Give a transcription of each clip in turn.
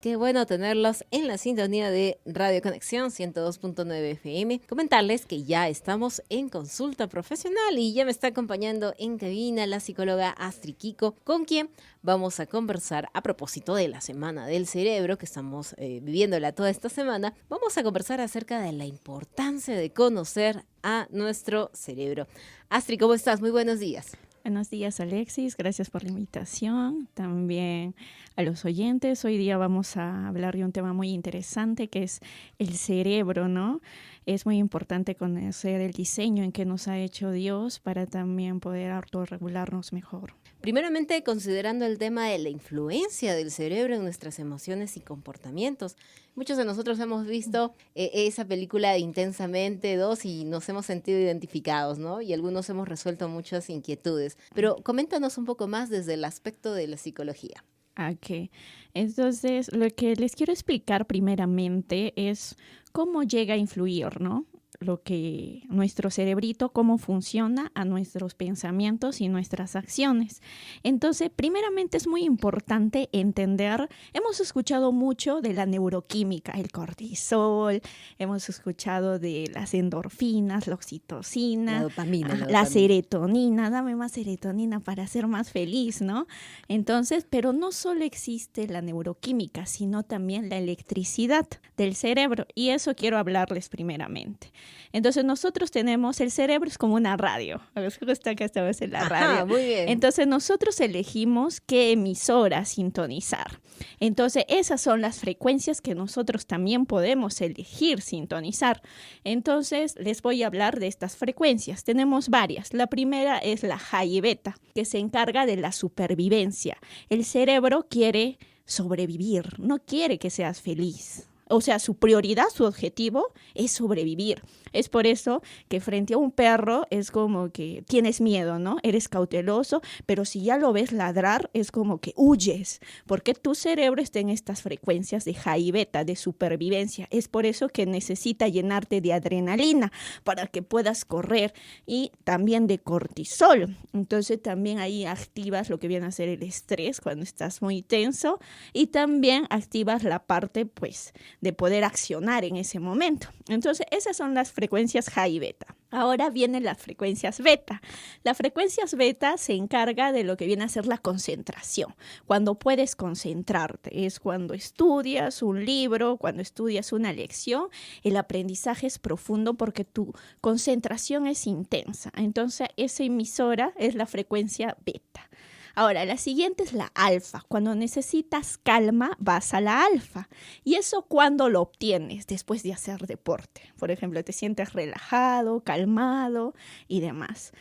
Qué bueno tenerlos en la sintonía de Radio Conexión 102.9 FM. Comentarles que ya estamos en consulta profesional y ya me está acompañando en cabina la psicóloga Astrid Kiko, con quien vamos a conversar a propósito de la Semana del Cerebro que estamos viviéndola toda esta semana. Vamos a conversar acerca de la importancia de conocer a nuestro cerebro. Astrid, ¿cómo estás? Muy buenos días. Buenos días, Alexis. Gracias por la invitación. También a los oyentes. Hoy día vamos a hablar de un tema muy interesante que es el cerebro, ¿no? Es muy importante conocer el diseño en que nos ha hecho Dios para también poder autorregularnos mejor. Primeramente, considerando el tema de la influencia del cerebro en nuestras emociones y comportamientos. Muchos de nosotros hemos visto esa película de Intensamente 2 y nos hemos sentido identificados, ¿no? Y algunos hemos resuelto muchas inquietudes. Pero coméntanos un poco más desde el aspecto de la psicología. Ok, entonces lo que les quiero explicar primeramente es cómo llega a influir, ¿no? Lo que nuestro cerebrito, cómo funciona a nuestros pensamientos y nuestras acciones. Entonces, primeramente es muy importante entender, hemos escuchado mucho de la neuroquímica, el cortisol, hemos escuchado de las endorfinas, la oxitocina, La dopamina. la serotonina, dame más serotonina para ser más feliz, ¿no? Entonces, pero no solo existe la neuroquímica, sino también la electricidad del cerebro, y eso quiero hablarles primeramente. Entonces nosotros tenemos, el cerebro es como una radio, justo que estamos en la radio. Muy bien. Entonces nosotros elegimos qué emisora sintonizar. Entonces esas son las frecuencias que nosotros también podemos elegir sintonizar. Entonces les voy a hablar de estas frecuencias. Tenemos varias. La primera es la high y beta, que se encarga de la supervivencia. El cerebro quiere sobrevivir, no quiere que seas feliz. O sea, su prioridad, su objetivo es sobrevivir. Es por eso que frente a un perro es como que tienes miedo, ¿no? Eres cauteloso, pero si ya lo ves ladrar es como que huyes, porque tu cerebro está en estas frecuencias de high y beta, de supervivencia. Es por eso que necesita llenarte de adrenalina para que puedas correr y también de cortisol. Entonces también ahí activas lo que viene a ser el estrés cuando estás muy tenso y también activas la parte, pues, de poder accionar en ese momento. Entonces, esas son las frecuencias high y beta. Ahora vienen las frecuencias beta. Las frecuencias beta se encarga de lo que viene a ser la concentración. Cuando puedes concentrarte, es cuando estudias un libro, cuando estudias una lección, el aprendizaje es profundo porque tu concentración es intensa. Entonces, esa emisora es la frecuencia beta. Ahora, la siguiente es la alfa. Cuando necesitas calma, vas a la alfa. Y eso cuando lo obtienes después de hacer deporte. Por ejemplo, te sientes relajado, calmado y demás.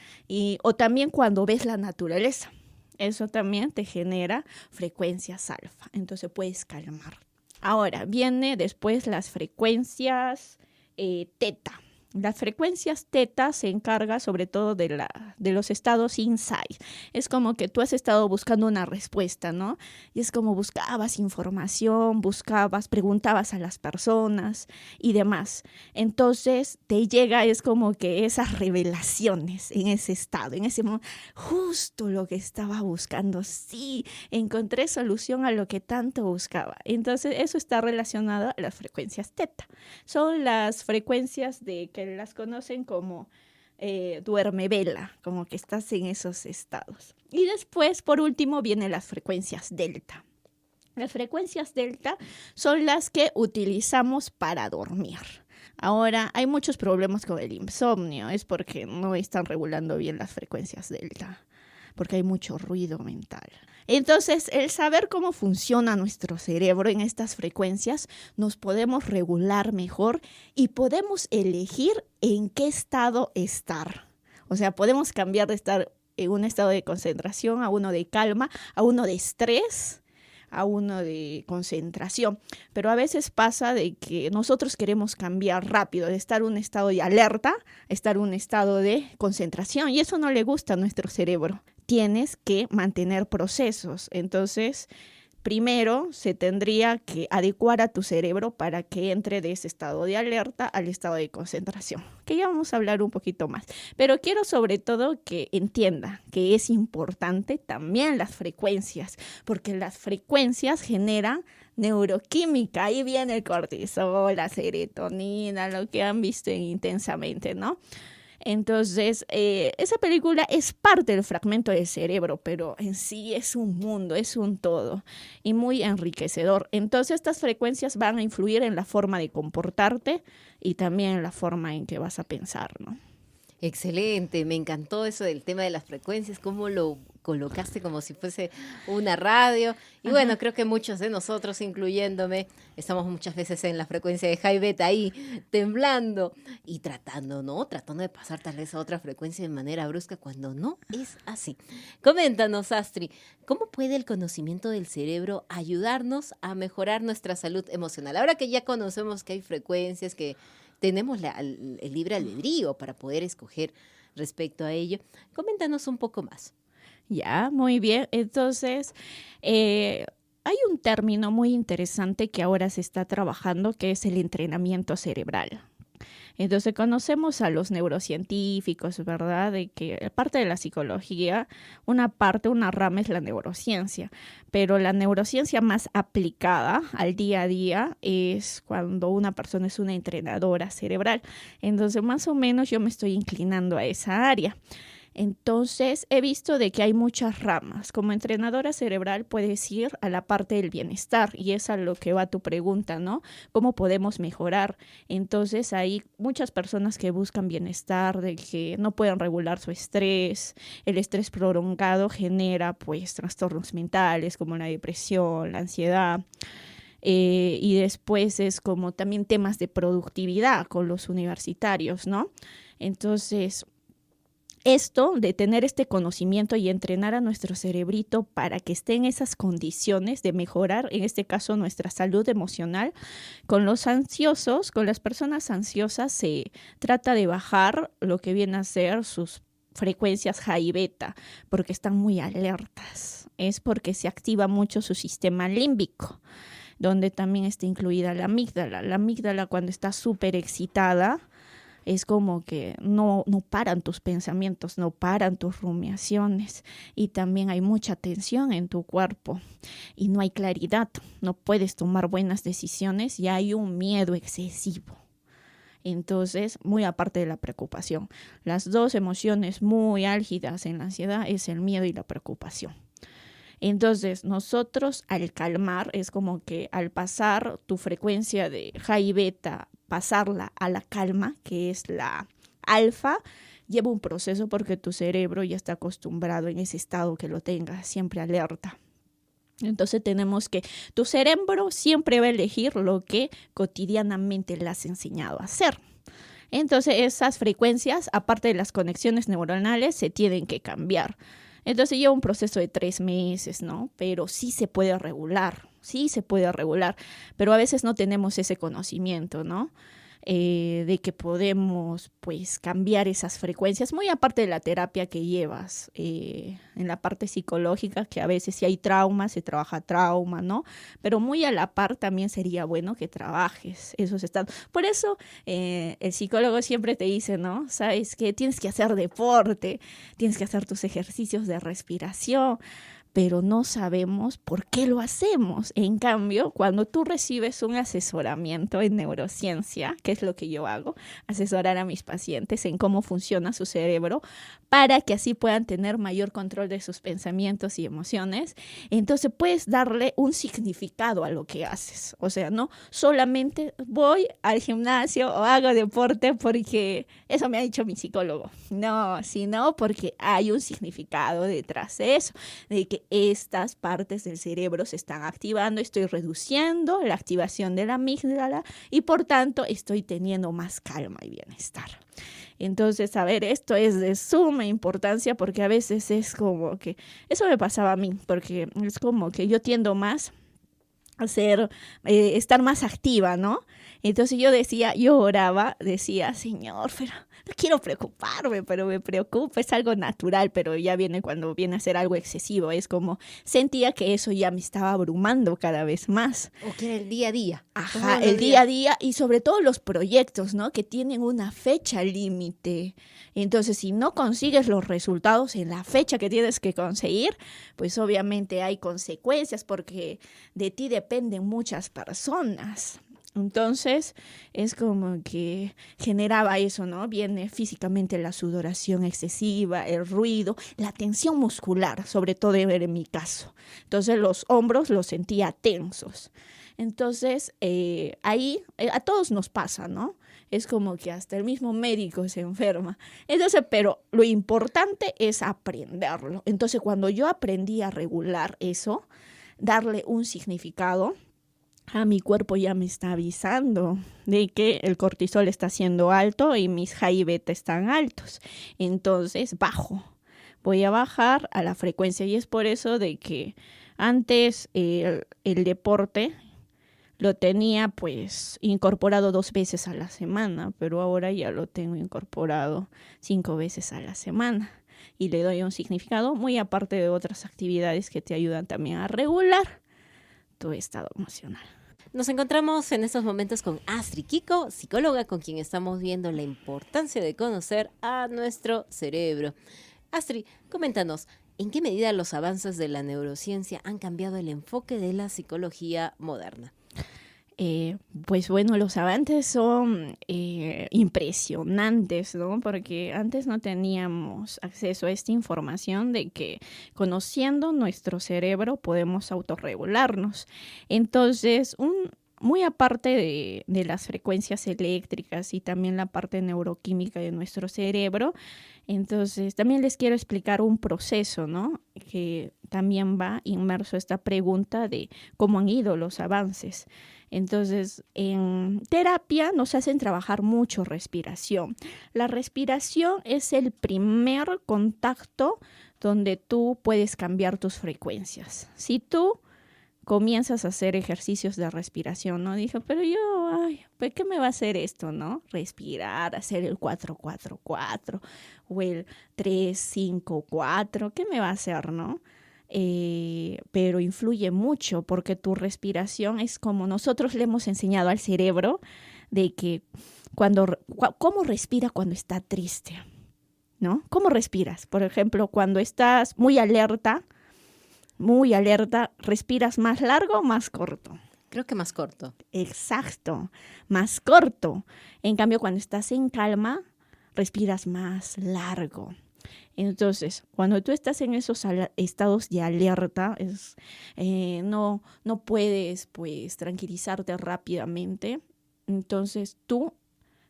O también cuando ves la naturaleza. Eso también te genera frecuencias alfa. Entonces puedes calmar. Ahora, viene después las frecuencias teta. Las frecuencias teta se encarga sobre todo de los estados inside. Es como que tú has estado buscando una respuesta, ¿no? Y es como buscabas información, preguntabas a las personas y demás. Entonces te llega, es como que esas revelaciones en ese estado, en ese momento, justo lo que estaba buscando. Sí, encontré solución a lo que tanto buscaba. Entonces eso está relacionado a las frecuencias teta. Son las frecuencias que las conocen como duerme vela, como que estás en esos estados. Y después, por último, vienen las frecuencias delta. Las frecuencias delta son las que utilizamos para dormir. Ahora, hay muchos problemas con el insomnio, es porque no están regulando bien las frecuencias delta, porque hay mucho ruido mental. Entonces, el saber cómo funciona nuestro cerebro en estas frecuencias, nos podemos regular mejor y podemos elegir en qué estado estar. O sea, podemos cambiar de estar en un estado de concentración a uno de calma, a uno de estrés, a uno de concentración. Pero a veces pasa de que nosotros queremos cambiar rápido, de estar en un estado de alerta, a estar en un estado de concentración, y eso no le gusta a nuestro cerebro. Tienes que mantener procesos. Entonces, primero se tendría que adecuar a tu cerebro para que entre de ese estado de alerta al estado de concentración, que ya vamos a hablar un poquito más. Pero quiero sobre todo que entienda que es importante también las frecuencias, porque las frecuencias generan neuroquímica, ahí viene el cortisol, la serotonina, lo que han visto en Intensamente, ¿no? Entonces, esa película es parte del fragmento del cerebro, pero en sí es un mundo, es un todo y muy enriquecedor. Entonces, estas frecuencias van a influir en la forma de comportarte y también en la forma en que vas a pensar, ¿no? Excelente, me encantó eso del tema de las frecuencias, cómo lo colocaste como si fuese una radio. Y bueno, creo que muchos de nosotros, incluyéndome, estamos muchas veces en la frecuencia de high beta ahí, temblando y tratando, ¿no? Tratando de pasar tal vez a otra frecuencia de manera brusca cuando no es así. Coméntanos, Astrid, ¿cómo puede el conocimiento del cerebro ayudarnos a mejorar nuestra salud emocional? Ahora que ya conocemos que hay frecuencias, que tenemos el libre albedrío para poder escoger respecto a ello, coméntanos un poco más. Ya, muy bien. Entonces, hay un término muy interesante que ahora se está trabajando, que es el entrenamiento cerebral. Entonces, conocemos a los neurocientíficos, ¿verdad? De que parte de la psicología, una rama es la neurociencia, pero la neurociencia más aplicada al día a día es cuando una persona es una entrenadora cerebral. Entonces, más o menos yo me estoy inclinando a esa área. Entonces, he visto de que hay muchas ramas. Como entrenadora cerebral puedes ir a la parte del bienestar y es a lo que va tu pregunta, ¿no? ¿Cómo podemos mejorar? Entonces, hay muchas personas que buscan bienestar, de que no pueden regular su estrés. El estrés prolongado genera, pues, trastornos mentales como la depresión, la ansiedad. Y después es como también temas de productividad con los universitarios, ¿no? Entonces, esto de tener este conocimiento y entrenar a nuestro cerebrito para que esté en esas condiciones de mejorar, en este caso, nuestra salud emocional. Con los ansiosos, con las personas ansiosas, se trata de bajar lo que viene a ser sus frecuencias high y beta, porque están muy alertas. Es porque se activa mucho su sistema límbico, donde también está incluida la amígdala. La amígdala, cuando está súper excitada, es como que no paran tus pensamientos, no paran tus rumiaciones y también hay mucha tensión en tu cuerpo y no hay claridad, no puedes tomar buenas decisiones y hay un miedo excesivo. Entonces, muy aparte de la preocupación, las dos emociones muy álgidas en la ansiedad es el miedo y la preocupación. Entonces, nosotros al calmar, es como que al pasar tu frecuencia de high y beta, pasarla a la calma, que es la alfa, lleva un proceso porque tu cerebro ya está acostumbrado en ese estado que lo tenga siempre alerta. Entonces tenemos que, tu cerebro siempre va a elegir lo que cotidianamente le has enseñado a hacer. Entonces esas frecuencias, aparte de las conexiones neuronales, se tienen que cambiar. Entonces lleva un proceso de 3 meses, ¿no? Pero sí se puede regular, pero a veces no tenemos ese conocimiento, ¿no? De que podemos, pues, cambiar esas frecuencias, muy aparte de la terapia que llevas, en la parte psicológica, que a veces si hay trauma, se trabaja trauma, ¿no? Pero muy a la par también sería bueno que trabajes esos estados. Por eso el psicólogo siempre te dice, ¿no? Sabes que tienes que hacer deporte, tienes que hacer tus ejercicios de respiración, pero no sabemos por qué lo hacemos. En cambio, cuando tú recibes un asesoramiento en neurociencia, que es lo que yo hago, asesorar a mis pacientes en cómo funciona su cerebro, para que así puedan tener mayor control de sus pensamientos y emociones, entonces puedes darle un significado a lo que haces. O sea, no solamente voy al gimnasio o hago deporte porque eso me ha dicho mi psicólogo. No, sino porque hay un significado detrás de eso, de que estas partes del cerebro se están activando, estoy reduciendo la activación de la amígdala y por tanto estoy teniendo más calma y bienestar. Entonces, saber esto es de suma importancia porque a veces es como que, eso me pasaba a mí, porque es como que yo tiendo más a estar más activa, ¿no? Entonces yo oraba, decía, Señor, pero no quiero preocuparme, pero me preocupa, es algo natural, pero ya viene cuando viene a ser algo excesivo, es como sentía que eso ya me estaba abrumando cada vez más. O que era el día a día. Ajá, el día a día y sobre todo los proyectos, ¿no? Que tienen una fecha límite. Entonces, si no consigues los resultados en la fecha que tienes que conseguir, pues obviamente hay consecuencias porque de ti depende dependen muchas personas. Entonces, es como que generaba eso, ¿no? Viene físicamente la sudoración excesiva, el ruido, la tensión muscular, sobre todo en mi caso. Entonces, los hombros los sentía tensos. Entonces, ahí a todos nos pasa, ¿no? Es como que hasta el mismo médico se enferma. Entonces, pero lo importante es aprenderlo. Entonces, cuando yo aprendí a regular eso, darle un significado, a mi cuerpo ya me está avisando de que el cortisol está siendo alto y mis high y beta están altos. Entonces, voy a bajar a la frecuencia y es por eso de que antes el deporte lo tenía pues incorporado 2 veces a la semana, pero ahora ya lo tengo incorporado 5 veces a la semana y le doy un significado muy aparte de otras actividades que te ayudan también a regular tu estado emocional. Nos encontramos en estos momentos con Astrid Kiko, psicóloga con quien estamos viendo la importancia de conocer a nuestro cerebro. Astrid, coméntanos, ¿en qué medida los avances de la neurociencia han cambiado el enfoque de la psicología moderna? Pues bueno, los avances son impresionantes, ¿no? Porque antes no teníamos acceso a esta información de que conociendo nuestro cerebro podemos autorregularnos. Entonces, muy aparte de las frecuencias eléctricas y también la parte neuroquímica de nuestro cerebro, entonces también les quiero explicar un proceso, ¿no? Que también va inmerso esta pregunta de cómo han ido los avances. Entonces, en terapia nos hacen trabajar mucho respiración. La respiración es el primer contacto donde tú puedes cambiar tus frecuencias. Si tú comienzas a hacer ejercicios de respiración, ¿no? Dije, pero yo, ¿pues qué me va a hacer esto, no? Respirar, hacer el 4-4-4 o el 3-5-4, ¿qué me va a hacer, no? Pero influye mucho porque tu respiración es como nosotros le hemos enseñado al cerebro de que cómo respira cuando está triste, ¿no? ¿Cómo respiras? Por ejemplo, cuando estás muy alerta, ¿respiras más largo o más corto? Creo que más corto. Exacto, más corto. En cambio, cuando estás en calma, respiras más largo. Entonces, cuando tú estás en esos estados de alerta, no puedes pues tranquilizarte rápidamente. Entonces, tú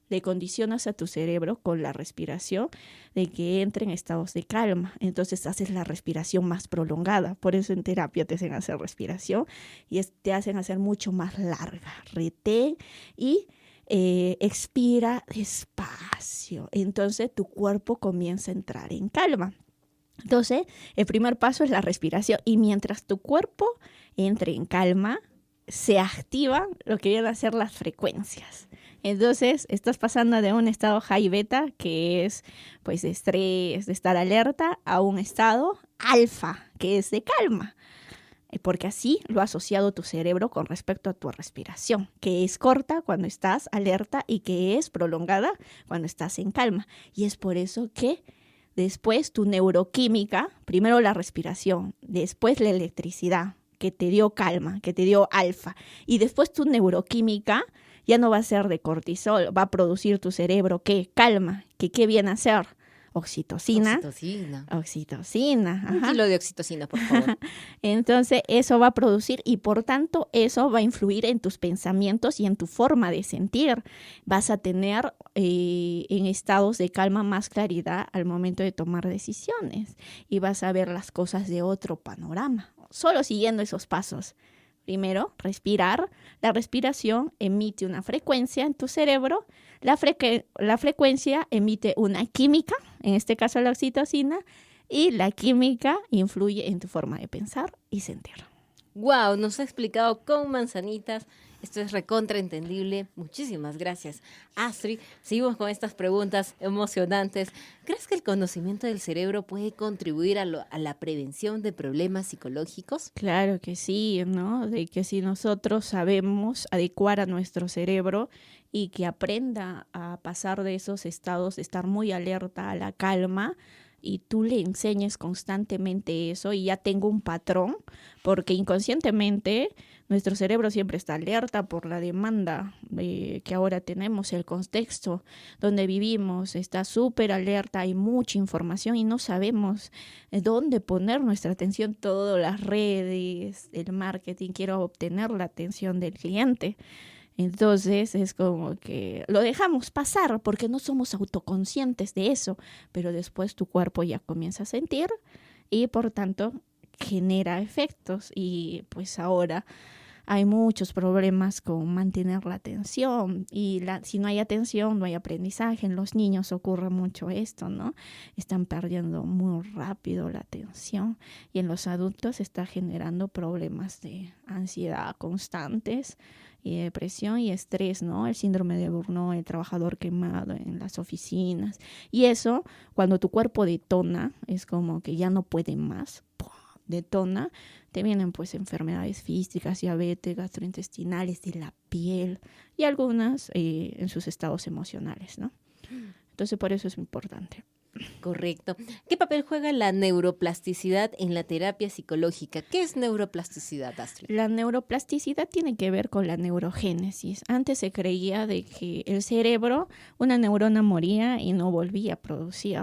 le condicionas a tu cerebro con la respiración de que entre en estados de calma. Entonces haces la respiración más prolongada. Por eso en terapia te hacen hacer respiración y te hacen hacer mucho más larga. Retén y expira despacio. Entonces tu cuerpo comienza a entrar en calma. Entonces el primer paso es la respiración y mientras tu cuerpo entre en calma, se activan lo que vienen a ser las frecuencias. Entonces, estás pasando de un estado high beta, que es pues de estrés, de estar alerta, a un estado alfa, que es de calma. Porque así lo ha asociado tu cerebro con respecto a tu respiración, que es corta cuando estás alerta y que es prolongada cuando estás en calma. Y es por eso que después tu neuroquímica, primero la respiración, después la electricidad, que te dio calma, que te dio alfa, y después tu neuroquímica ya no va a ser de cortisol, va a producir tu cerebro ¿qué? Calma, que ¿qué viene a ser? Oxitocina. Oxitocina. Un kilo de oxitocina, por favor. Entonces, eso va a producir y por tanto eso va a influir en tus pensamientos y en tu forma de sentir. Vas a tener en estados de calma más claridad al momento de tomar decisiones y vas a ver las cosas de otro panorama, solo siguiendo esos pasos. Primero, respirar. La respiración emite una frecuencia en tu cerebro. La frecuencia emite una química, en este caso la oxitocina, y la química influye en tu forma de pensar y sentir. Wow, nos ha explicado con manzanitas. Esto es recontraentendible. Muchísimas gracias, Astrid. Seguimos con estas preguntas emocionantes. ¿Crees que el conocimiento del cerebro puede contribuir a la prevención de problemas psicológicos? Claro que sí, ¿no? De que si nosotros sabemos adecuar a nuestro cerebro y que aprenda a pasar de esos estados, de estar muy alerta a la calma, y tú le enseñes constantemente eso y ya tengo un patrón, porque inconscientemente nuestro cerebro siempre está alerta por la demanda que ahora tenemos, el contexto donde vivimos está súper alerta, hay mucha información y no sabemos dónde poner nuestra atención, todas las redes, el marketing, quiero obtener la atención del cliente. Entonces es como que lo dejamos pasar porque no somos autoconscientes de eso, pero después tu cuerpo ya comienza a sentir y por tanto genera efectos y pues ahora hay muchos problemas con mantener la atención y si no hay atención no hay aprendizaje. En los niños ocurre mucho esto, ¿no? Están perdiendo muy rápido la atención y en los adultos está generando problemas de ansiedad constantes y depresión y estrés, ¿no? El síndrome de Burnout, el trabajador quemado en las oficinas. Y eso, cuando tu cuerpo detona, es como que ya no puede más, ¡pum!, detona, te vienen pues enfermedades físicas, diabetes, gastrointestinales, de la piel y algunas en sus estados emocionales, ¿no? Entonces por eso es importante. Correcto. ¿Qué papel juega la neuroplasticidad en la terapia psicológica? ¿Qué es neuroplasticidad, Astrid? La neuroplasticidad tiene que ver con la neurogénesis. Antes se creía de que el cerebro, una neurona moría y no volvía a producir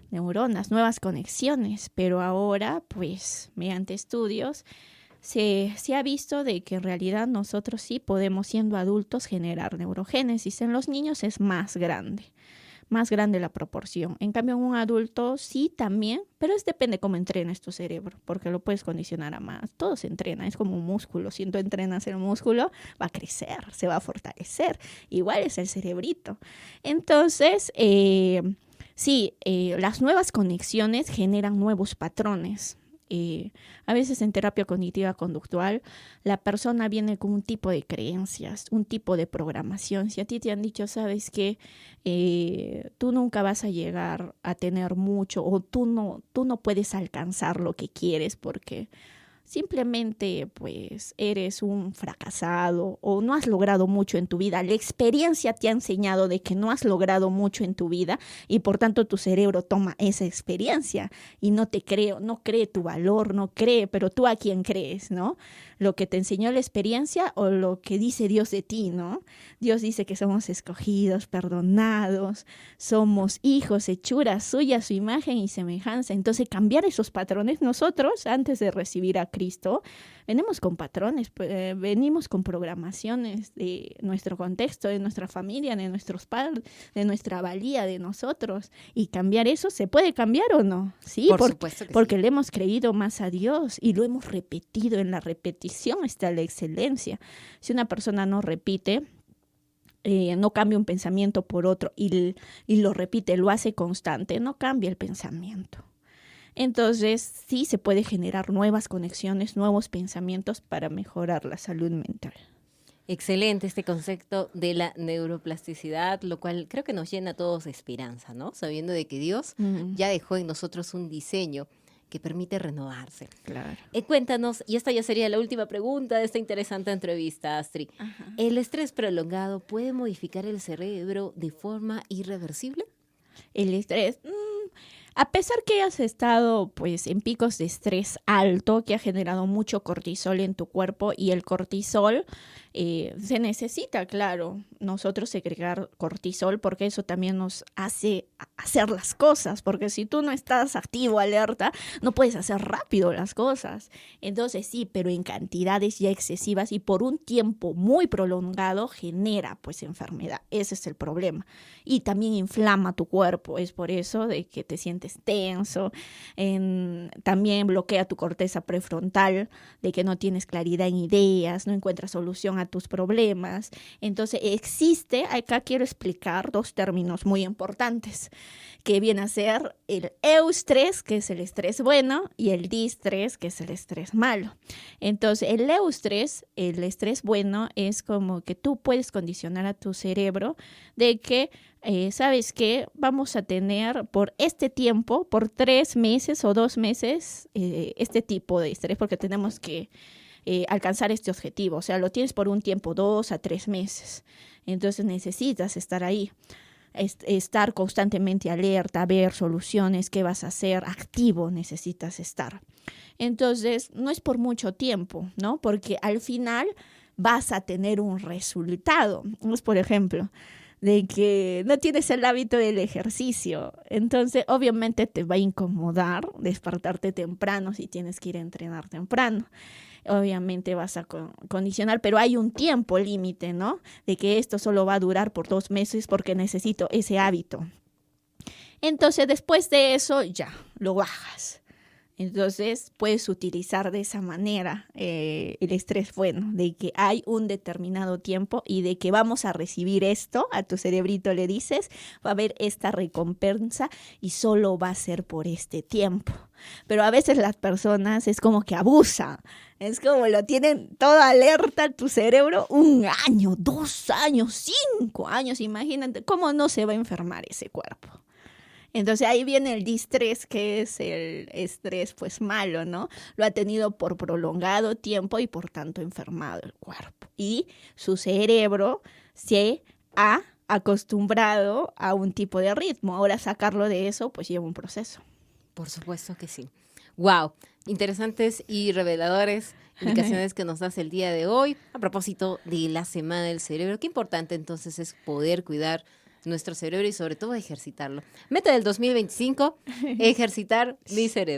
neuronas, nuevas conexiones, pero ahora, pues, mediante estudios, se ha visto de que en realidad nosotros sí podemos, siendo adultos, generar neurogénesis. En los niños es más grande la proporción. En cambio, en un adulto sí también, pero depende cómo entrenes tu cerebro, porque lo puedes condicionar a más. Todo se entrena, es como un músculo. Si tú entrenas el músculo, va a crecer, se va a fortalecer. Igual es el cerebrito. Entonces, las nuevas conexiones generan nuevos patrones. A veces en terapia cognitiva conductual la persona viene con un tipo de creencias, un tipo de programación. Si a ti te han dicho, sabes que tú nunca vas a llegar a tener mucho o tú no puedes alcanzar lo que quieres porque simplemente pues eres un fracasado o no has logrado mucho en tu vida. La experiencia te ha enseñado de que no has logrado mucho en tu vida y por tanto tu cerebro toma esa experiencia y no cree tu valor, no cree, pero tú a quién crees, ¿no? Lo que te enseñó la experiencia o lo que dice Dios de ti, ¿no? Dios dice que somos escogidos, perdonados, somos hijos, hechura suya, a su imagen y semejanza. Entonces cambiar esos patrones nosotros antes de recibir a Cristo, venimos con patrones, venimos con programaciones de nuestro contexto, de nuestra familia, de nuestros padres, de nuestra valía, de nosotros. Y cambiar eso, ¿se puede cambiar o no? Sí, Por supuesto que porque sí. le hemos creído más a Dios y lo hemos repetido. En la repetición está la excelencia. Si una persona no repite, no cambia un pensamiento por otro y lo repite, lo hace constante, no cambia el pensamiento. Entonces, sí se puede generar nuevas conexiones, nuevos pensamientos para mejorar la salud mental. Excelente este concepto de la neuroplasticidad, lo cual creo que nos llena a todos de esperanza, ¿no? Sabiendo de que Dios ya dejó en nosotros un diseño que permite renovarse. Claro. Cuéntanos, y esta ya sería la última pregunta de esta interesante entrevista, Astrid. Ajá. ¿El estrés prolongado puede modificar el cerebro de forma irreversible? El estrés, a pesar que has estado pues en picos de estrés alto, que ha generado mucho cortisol en tu cuerpo y el cortisol se necesita, claro, nosotros segregar cortisol porque eso también nos hace hacer las cosas, porque si tú no estás activo, alerta, no puedes hacer rápido las cosas. Entonces sí, pero en cantidades ya excesivas y por un tiempo muy prolongado genera pues enfermedad. Ese es el problema. Y también inflama tu cuerpo, es por eso de que te sientes tenso, también bloquea tu corteza prefrontal, de que no tienes claridad en ideas, no encuentras solución a tus problemas. Entonces existe, acá quiero explicar dos términos muy importantes, que viene a ser el eustrés, que es el estrés bueno, y el distrés, que es el estrés malo. Entonces el eustrés, el estrés bueno, es como que tú puedes condicionar a tu cerebro de que ¿sabes qué? Vamos a tener por este tiempo, por 3 meses o 2 meses, este tipo de estrés, porque tenemos que alcanzar este objetivo. O sea, lo tienes por un tiempo, 2 a 3 meses. Entonces necesitas estar ahí. estar constantemente alerta, ver soluciones, qué vas a hacer, activo necesitas estar. Entonces, no es por mucho tiempo, ¿no? Porque al final vas a tener un resultado. Es, por ejemplo, de que no tienes el hábito del ejercicio. Entonces, obviamente te va a incomodar despertarte temprano si tienes que ir a entrenar temprano. Obviamente vas a condicionar, pero hay un tiempo límite, ¿no? De que esto solo va a durar por 2 meses porque necesito ese hábito. Entonces, después de eso, ya, lo bajas. Entonces, puedes utilizar de esa manera el estrés bueno, de que hay un determinado tiempo y de que vamos a recibir esto, a tu cerebrito le dices, va a haber esta recompensa y solo va a ser por este tiempo. Pero a veces las personas es como que abusan, es como lo tienen todo alerta tu cerebro 1 año, 2 años, 5 años, imagínate cómo no se va a enfermar ese cuerpo. Entonces ahí viene el distrés, que es el estrés pues malo, ¿no? Lo ha tenido por prolongado tiempo y por tanto enfermado el cuerpo. Y su cerebro se ha acostumbrado a un tipo de ritmo. Ahora sacarlo de eso pues lleva un proceso. Por supuesto que sí. Wow, interesantes y reveladores indicaciones que nos das el día de hoy. A propósito de la Semana del Cerebro, qué importante entonces es poder cuidar nuestro cerebro y sobre todo ejercitarlo. Meta del 2025, ejercitar mi cerebro.